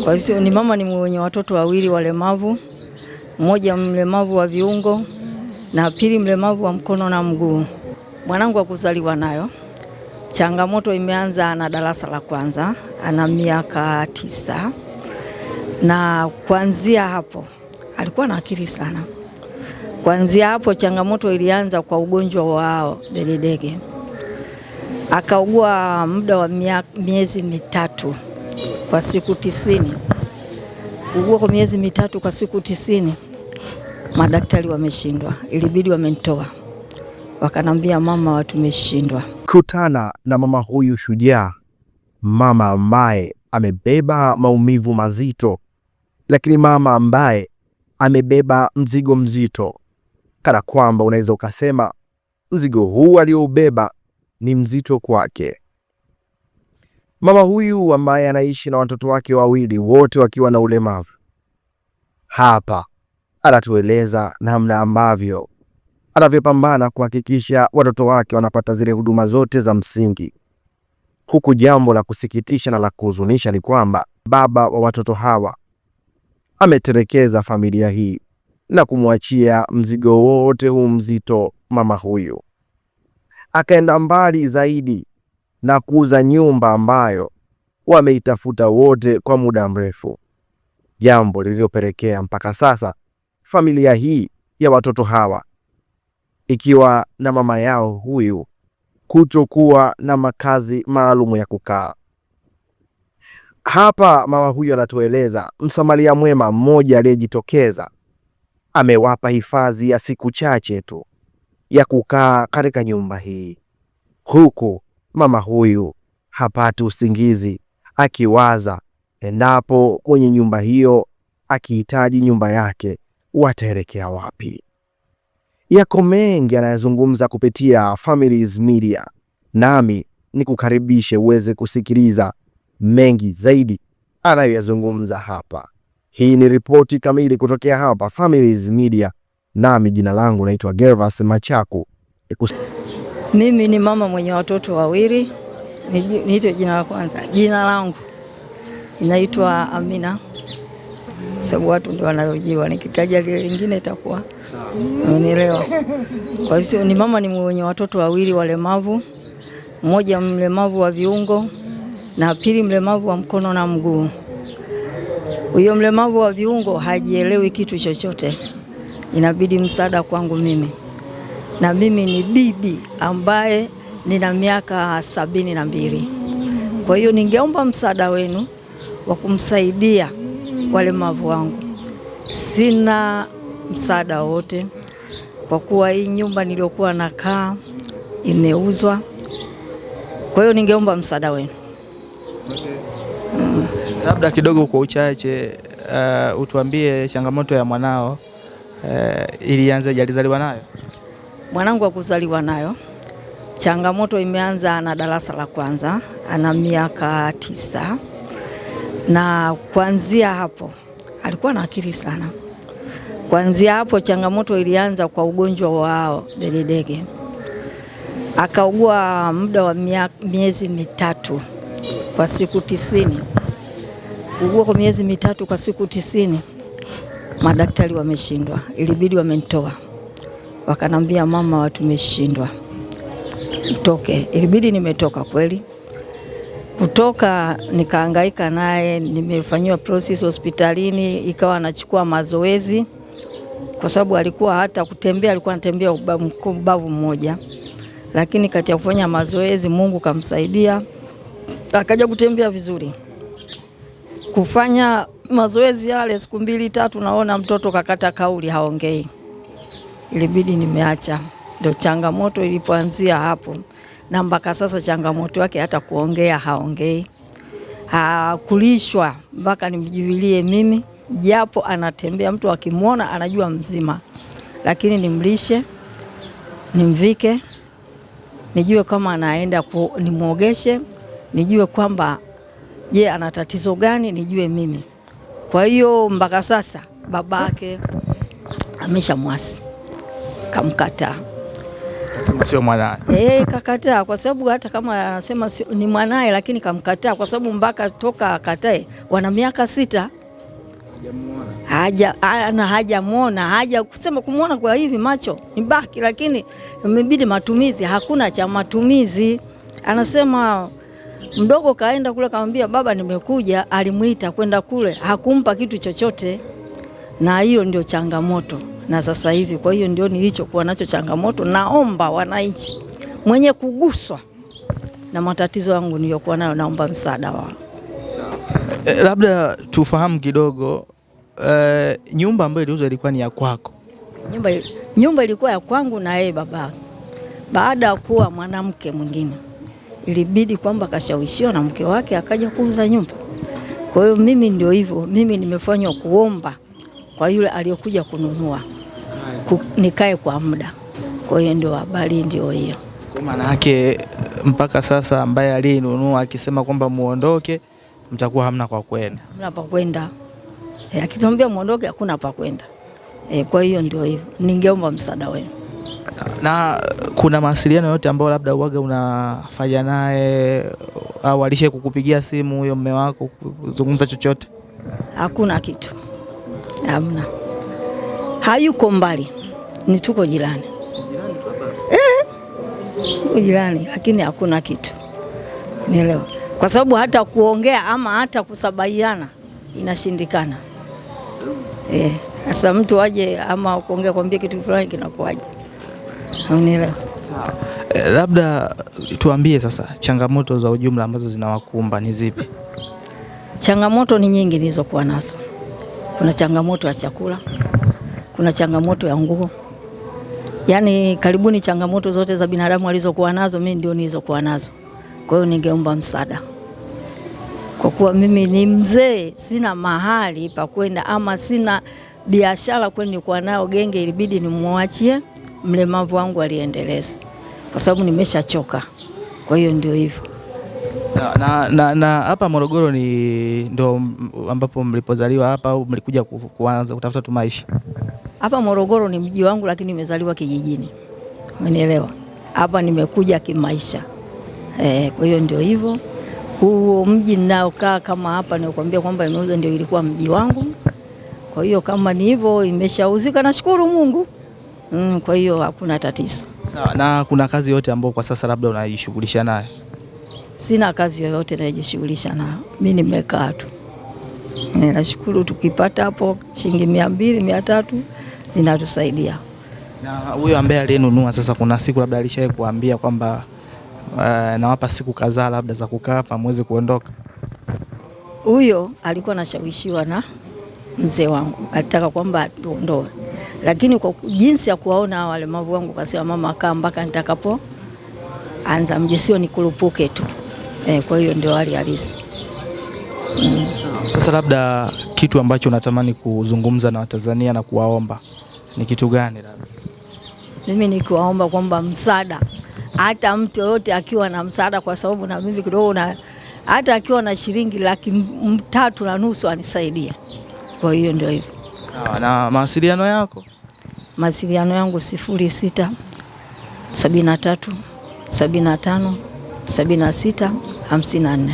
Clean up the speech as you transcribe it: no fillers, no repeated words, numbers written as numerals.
Kwa hiyo ni mama ni mwenye watoto wawili walemavu, mmoja mlemavu wa viungo na pili mlemavu wa mkono na mguu. Mwanangu wa kuzaliwa nayo, changamoto imeanza na darasa la kwanza, ana miaka 9, na kuanzia hapo alikuwa na akili sana. Kuanzia hapo changamoto ilianza kwa ugonjwa wa degedege. Akaugua muda wa miezi mitatu kwa siku 90. Ugua kwa miezi mitatu kwa siku 90. Madaktari wameshindwa, ilibidi wamenitoa. Wakanambia mama, tumeshindwa. Kutana na mama huyu shujaa, mama ambaye amebeba maumivu mazito, lakini mama ambaye amebeba mzigo mzito, kana kwamba unaweza ukasema mzigo huu alioubeba ni mzito kwake. Mama huyu ambaye anaishi na watoto wake wawili, wote wakiwa na ulemavu, hapa anatueleza namna ambavyo anavyopambana kuhakikisha watoto wake wanapata zile huduma zote za msingi. Huku jambo la kusikitisha na la kuhuzunisha ni kwamba baba wa watoto hawa ameterekeza familia hii na kumwachia mzigo wote huu mzito mama huyu. Akaenda mbali zaidi na kuuza nyumba ambayo wameitafuta wote kwa muda mrefu, jambo lililopelekea mpaka sasa familia hii ya watoto hawa ikiwa na mama yao huyu kutokuwa na makazi maalum ya kukaa. Hapa mama huyu anatueleza msamaria mwema mmoja aliyejitokeza amewapa hifadhi ya siku chache tu ya kukaa katika nyumba hii, huku mama huyu hapati usingizi akiwaza endapo mwenye nyumba hiyo akihitaji nyumba yake wataelekea wapi. Yako mengi anayazungumza kupitia Families Media, nami nikukaribishe uweze kusikiliza mengi zaidi anayoyazungumza hapa. Hii ni ripoti kamili kutokea hapa Families Media, nami jina langu naitwa Gervas Machaku. Mimi ni mama mwenye watoto wawili. Niite jina la kwanza. Jina langu inaitwa Amina, sababu watu ndio wanalojiwa, nikitaja lile lingine itakuwa unielewa. Kwa hiyo ni mama ni mwenye watoto wawili walemavu, mmoja mlemavu wa viungo na pili mlemavu wa mkono na mguu. Huyo mlemavu wa viungo hajielewi kitu chochote, inabidi msaada kwangu mimi, na mimi ni bibi ambaye nina miaka 72. Kwa hiyo ningeomba msaada wenu wa kumsaidia walemavu wangu. Sina msaada wote kwa kuwa hii nyumba niliyokuwa nakaa imeuzwa. Kwa hiyo ningeomba msaada wenu. Labda kidogo kwa uchache utuambie changamoto ya mwanao ilianza alizaliwa nayo? Mwanangu wa kuzaliwa nayo, changamoto imeanza na darasa la kwanza, ana miaka 9, na kuanzia hapo alikuwa na akili sana. Kuanzia hapo changamoto ilianza kwa ugonjwa wa degedege. Akaugua muda wa miezi mitatu kwa siku 90. Ugua kwa miezi mitatu kwa siku 90. Madaktari wameshindwa, ilibidi wamenitoa. Wakanambia mama, tumeshindwa, utoke. Ilibidi nimetoka kweli. Kutoka nikahangaika naye, nimefanyiwa process hospitalini, ikawa anachukua mazoezi kwa sababu alikuwa hata kutembea alikuwa anatembea ubavu mmoja, lakini kati ya kufanya mazoezi Mungu kamsaidia akaja kutembea vizuri. Kufanya mazoezi yale siku 2-3 naona mtoto kakata kauli, haongei. Ilibidi nimeacha. Ndio changamoto ilipoanzia hapo, na mpaka sasa changamoto yake hata kuongea haongei. Hakulishwa mpaka nimjivilie mimi, japo anatembea, mtu akimwona anajua mzima, lakini nimlishe, nimvike, nijue kama anaenda nimuogeshe, nijue kwamba je ana tatizo gani, nijue mimi. Kwa hiyo mpaka sasa babake ameshamwasi, kamkataa. Sema sio mwanae. Kakataa, kwa sababu hata kama anasema ni mwanae lakini kamkataa, kwa sababu mpaka toka akatae wana miaka 6 hajamuona, haja kusema kumuona kwa hivi macho ni baki, lakini imebidi matumizi, hakuna cha matumizi. Anasema mdogo kaenda kule kamwambia baba nimekuja, alimuita kwenda kule, hakumpa kitu chochote, na hiyo ndio changamoto na sasa hivi. Kwa hiyo ndio nilichokuwa nacho changamoto. Naomba wananchi mwenye kuguswa na matatizo yangu niliyokuwa nayo, naomba msaada wao. Labda tufahamu kidogo, nyumba ambayo iliuzwa ilikuwa ni ya kwako? Nyumba ilikuwa ya kwangu na yeye baba. Baada ya kuwa mwanamke mwingine, ilibidi kwamba kashawishiwa na mke wake akaja kuuza nyumba. Kwa hiyo mimi ndio hivyo, mimi nimefanywa kuomba kwa yule aliyokuja kununua nikae kwa muda. Kwa hiyo ndio habari ndio hiyo. Kwa maana yake mpaka sasa ambaye alinunua akisema kwamba muondoke, mtakuwa hamna kwa kwenda? Hamna pa kwenda. Akituambia muondoke hakuna pa kwenda. Kwa hiyo ndio hivyo. Ningeomba msaada wenu. Na kuna mawasiliano yote ambayo labda uwaga unafanya naye au alishe kukupigia simu huyo mume wako kuzungumza chochote? Hakuna kitu. Hamna. Hayuko mbali. Ni tuko jirani. Jirani, lakini hakuna kitu. Nielewa. Kwa sababu hata kuongea ama hata kusabaiana inashindikana. Sasa mtu aje ama kuongea kwambie kitu fulani kinakuaje? Unielewa. Labda tuambie sasa changamoto za ujumla ambazo zinawakumba ni zipi? Changamoto ni nyingi nilizokuwa nazo. Kuna changamoto ya chakula, kuna changamoto ya nguo. Yaani karibuni changamoto zote za binadamu alizokuwa nazo mimi ndio nilizokuwa nazo. Kwa hiyo ningeomba msaada. Kwa kuwa mimi ni mzee, sina mahali pa kwenda ama sina biashara kwenda kwa nao genge, ilibidi nimwachie mlemavu wangu aliendeleze. Kwa sababu nimeshachoka. Kwa hiyo ndio hivyo. Na hapa Morogoro ndio ambapo mlipozaliwa hapa au mlikuja kuanza kutafuta tu maisha? Hapa Morogoro ni mji wangu lakini nimezaliwa kijijini. Umenielewa? Hapa nimekuja kimaisha. Kwa hiyo ndio hivyo. Huo mji ninaokaa kama hapa nakwambia kwamba imeuza ndio ilikuwa mji wangu. Kwa hiyo kama ni hivyo imeshauzika, nashukuru Mungu. Kwa hiyo hakuna tatizo. Na kuna kazi yote ambayo kwa sasa labda unajishughulisha nayo? Sina kazi yoyote najishughulisha nayo. Mimi nimekaa tu. Nashukuru tukipata hapo shilingi 200, 300 zinatusaidia. Na huyo ambaye alinunua sasa, kuna siku labda alishaye kuambia kwamba nawapa siku kadhaa labda za kukaa hapa muweze kuondoka? Huyo alikuwa anashawishiwa na mzee wangu, alitaka kwamba tuondoe, lakini kwa jinsi ya kuwaona walemavu wangu kasema mama kaa mpaka nitakapo anza mjesio nikurupuke tu. Kwa hiyo ndio hali halisi. Sasa labda kitu ambacho unatamani kuzungumza na Watanzania na kuwaomba ni kitu gani labda? Mimi nikiwaomba kwamba msaada, hata mtu yote akiwa na msaada, kwa sababu na mimi kidogo na hata akiwa na shilingi 350,000 anisaidie. Kwa hiyo ndio hivyo. Na mawasiliano yako? Mawasiliano yangu 06 73 75 76 54.